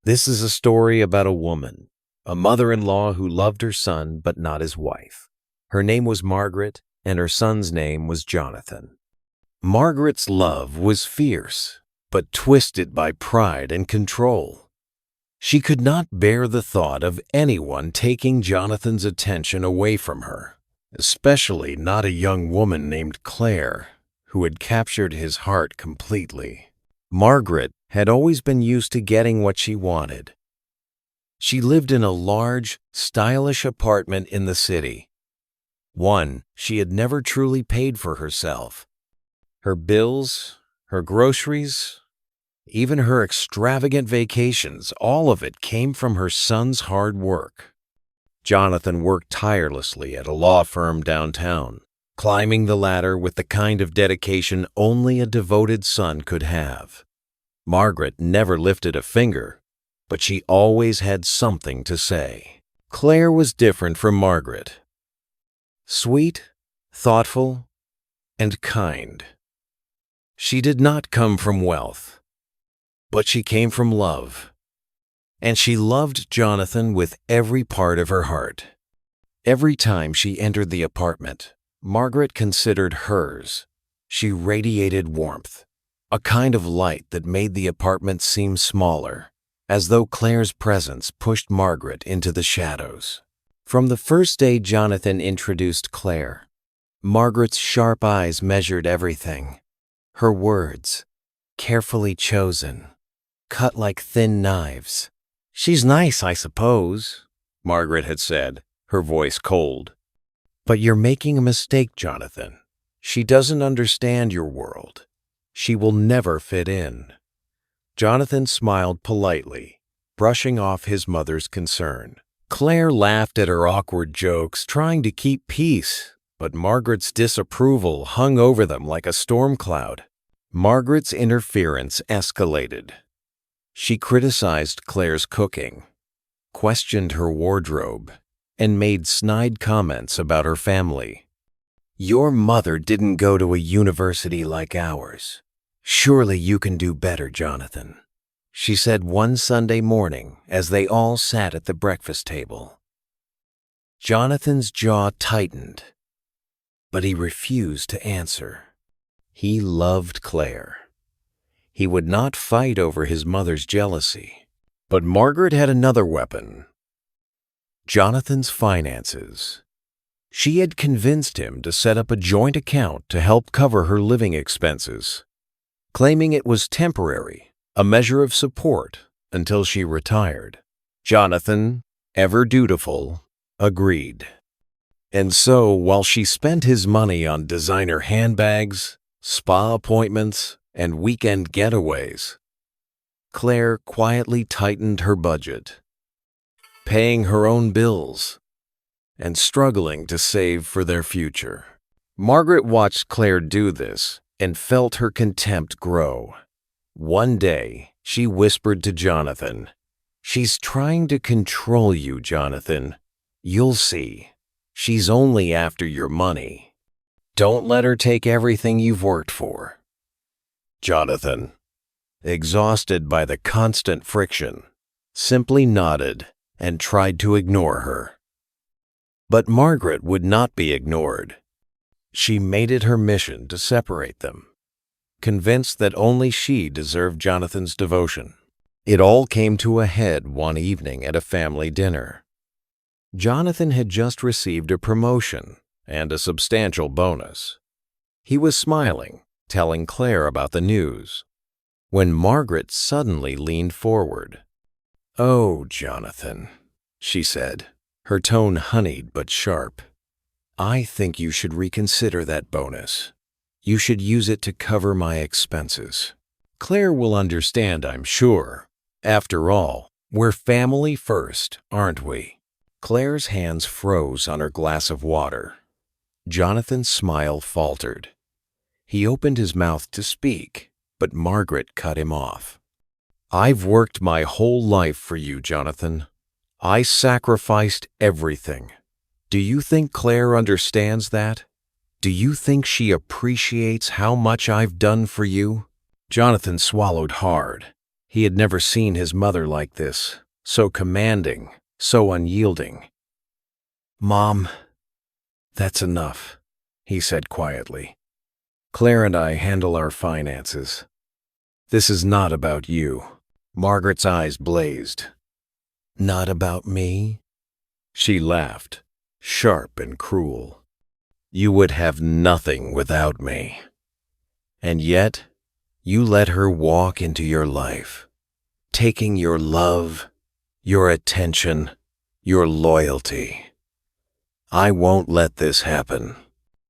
This is a story about a woman, a mother-in-law who loved her son but not his wife. Her name was Margaret, and her son's name was Jonathan. Margaret's love was fierce, but twisted by pride and control. She could not bear the thought of anyone taking Jonathan's attention away from her, especially not a young woman named Clare, who had captured his heart completely. Margaret had always been used to getting what she wanted. She lived in a large, stylish apartment in the city. One she had never truly paid for herself. Her bills, her groceries, even her extravagant vacations, all of it came from her son's hard work. Jonathan worked tirelessly at a law firm downtown, climbing the ladder with the kind of dedication only a devoted son could have. Margaret never lifted a finger, but she always had something to say. Clare was different from Margaret. Sweet, thoughtful, and kind. She did not come from wealth, but she came from love, and she loved Jonathan with every part of her heart. Every time she entered the apartment, Margaret considered hers. She radiated warmth, a kind of light that made the apartment seem smaller, as though Clare's presence pushed Margaret into the shadows. From the first day Jonathan introduced Clare, Margaret's sharp eyes measured everything. Her words, carefully chosen, cut like thin knives. "She's nice, I suppose," Margaret had said, her voice cold. "But you're making a mistake, Jonathan. She doesn't understand your world. She will never fit in." Jonathan smiled politely, brushing off his mother's concern. Clare laughed at her awkward jokes, trying to keep peace, but Margaret's disapproval hung over them like a storm cloud. Margaret's interference escalated. She criticized Clare's cooking, questioned her wardrobe, and made snide comments about her family. "Your mother didn't go to a university like ours. Surely you can do better, Jonathan," she said one Sunday morning as they all sat at the breakfast table. Jonathan's jaw tightened, but he refused to answer. He loved Clare. He would not fight over his mother's jealousy. But Margaret had another weapon: Jonathan's finances. She had convinced him to set up a joint account to help cover her living expenses, claiming it was temporary, a measure of support until she retired. Jonathan, ever dutiful, agreed. And so, while she spent his money on designer handbags, spa appointments, and weekend getaways, Clare quietly tightened her budget, paying her own bills and struggling to save for their future. Margaret watched Clare do this and felt her contempt grow. One day, she whispered to Jonathan, "She's trying to control you, Jonathan. You'll see. She's only after your money. Don't let her take everything you've worked for." Jonathan, exhausted by the constant friction, simply nodded and tried to ignore her. But Margaret would not be ignored. She made it her mission to separate them, convinced that only she deserved Jonathan's devotion. It all came to a head one evening at a family dinner. Jonathan had just received a promotion and a substantial bonus. He was smiling, telling Clare about the news, when Margaret suddenly leaned forward. "Oh, Jonathan," she said, her tone honeyed but sharp. "I think you should reconsider that bonus. You should use it to cover my expenses. Clare will understand, I'm sure. After all, we're family first, aren't we?" Clare's hands froze on her glass of water. Jonathan's smile faltered. He opened his mouth to speak, but Margaret cut him off. "I've worked my whole life for you, Jonathan. I sacrificed everything. Do you think Clare understands that? Do you think she appreciates how much I've done for you?" Jonathan swallowed hard. He had never seen his mother like this, so commanding, so unyielding. "Mom, that's enough," he said quietly. "Claire and I handle our finances. This is not about you." Margaret's eyes blazed. "Not about me?" She laughed, sharp and cruel. "You would have nothing without me. And yet, you let her walk into your life, taking your love, your attention, your loyalty. I won't let this happen."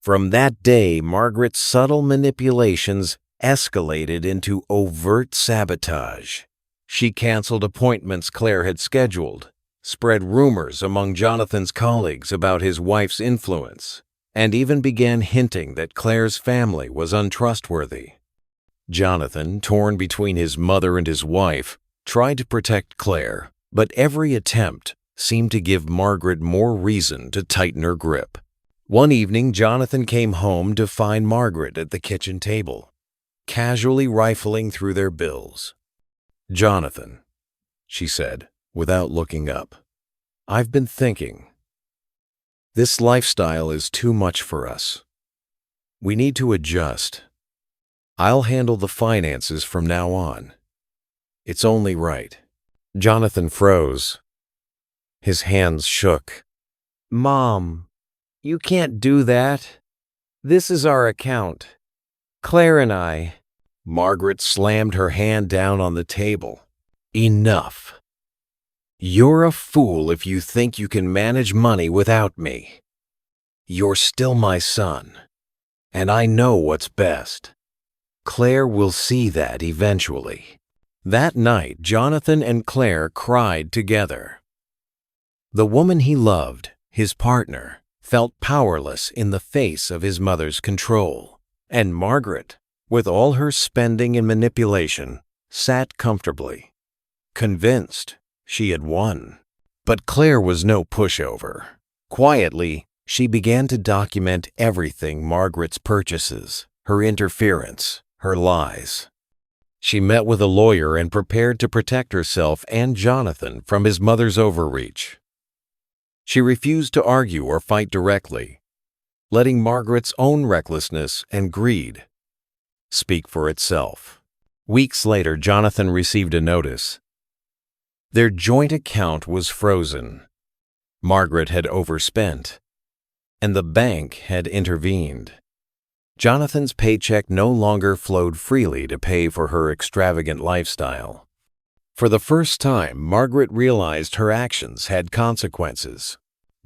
From that day, Margaret's subtle manipulations escalated into overt sabotage. She canceled appointments Claire had scheduled, spread rumors among Jonathan's colleagues about his wife's influence, and even began hinting that Claire's family was untrustworthy. Jonathan, torn between his mother and his wife, tried to protect Claire, but every attempt seemed to give Margaret more reason to tighten her grip. One evening, Jonathan came home to find Margaret at the kitchen table, casually rifling through their bills. "Jonathan," she said, without looking up, "I've been thinking. This lifestyle is too much for us. We need to adjust. I'll handle the finances from now on. It's only right." Jonathan froze. His hands shook. "Mom, you can't do that. This is our account. Claire and I." Margaret slammed her hand down on the table. "Enough. You're a fool if you think you can manage money without me. You're still my son, and I know what's best. Claire will see that eventually." That night, Jonathan and Claire cried together. The woman he loved, his partner, felt powerless in the face of his mother's control, and Margaret, with all her spending and manipulation, sat comfortably, convinced she had won. But Claire was no pushover. Quietly, she began to document everything: Margaret's purchases, her interference, her lies. She met with a lawyer and prepared to protect herself and Jonathan from his mother's overreach. She refused to argue or fight directly, letting Margaret's own recklessness and greed speak for itself. Weeks later, Jonathan received a notice. Their joint account was frozen. Margaret had overspent, and the bank had intervened. Jonathan's paycheck no longer flowed freely to pay for her extravagant lifestyle. For the first time, Margaret realized her actions had consequences.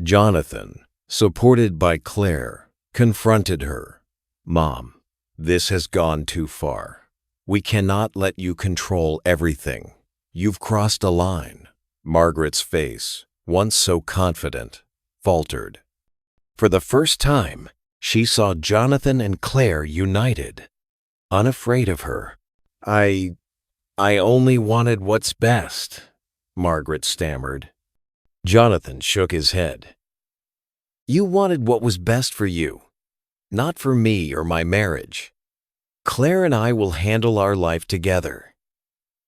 Jonathan, supported by Claire, confronted her. "Mom, this has gone too far. We cannot let you control everything. You've crossed a line." Margaret's face, once so confident, faltered. For the first time, she saw Jonathan and Claire united, unafraid of her. I only wanted what's best," Margaret stammered. Jonathan shook his head. "You wanted what was best for you, not for me or my marriage. Claire and I will handle our life together.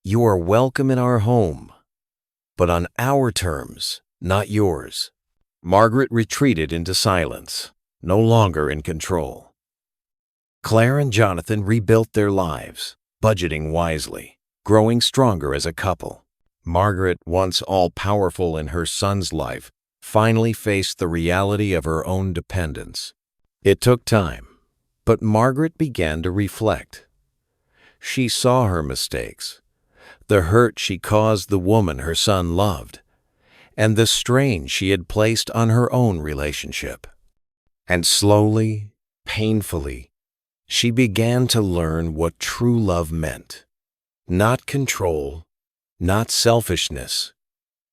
You are welcome in our home, but on our terms, not yours." Margaret retreated into silence, no longer in control. Claire and Jonathan rebuilt their lives, budgeting wisely, growing stronger as a couple. Margaret, once all-powerful in her son's life, finally faced the reality of her own dependence. It took time, but Margaret began to reflect. She saw her mistakes, the hurt she caused the woman her son loved, and the strain she had placed on her own relationship. And slowly, painfully, she began to learn what true love meant. Not control, not selfishness,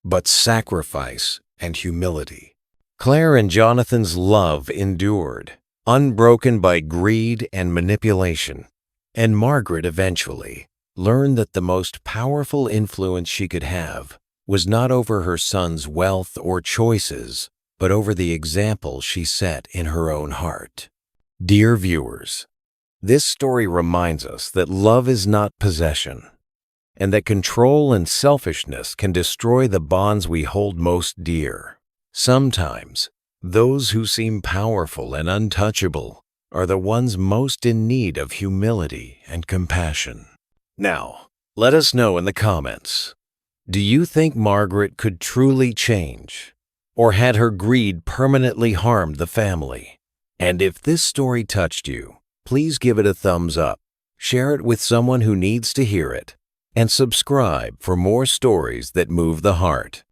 but sacrifice and humility. Claire and Jonathan's love endured, unbroken by greed and manipulation, and Margaret eventually learned that the most powerful influence she could have was not over her son's wealth or choices, but over the example she set in her own heart. Dear viewers, this story reminds us that love is not possession. and that control and selfishness can destroy the bonds we hold most dear. Sometimes, those who seem powerful and untouchable are the ones most in need of humility and compassion. Now, let us know in the comments. Do you think Margaret could truly change? Or had her greed permanently harmed the family? And if this story touched you, please give it a thumbs up, share it with someone who needs to hear it, and subscribe for more stories that move the heart.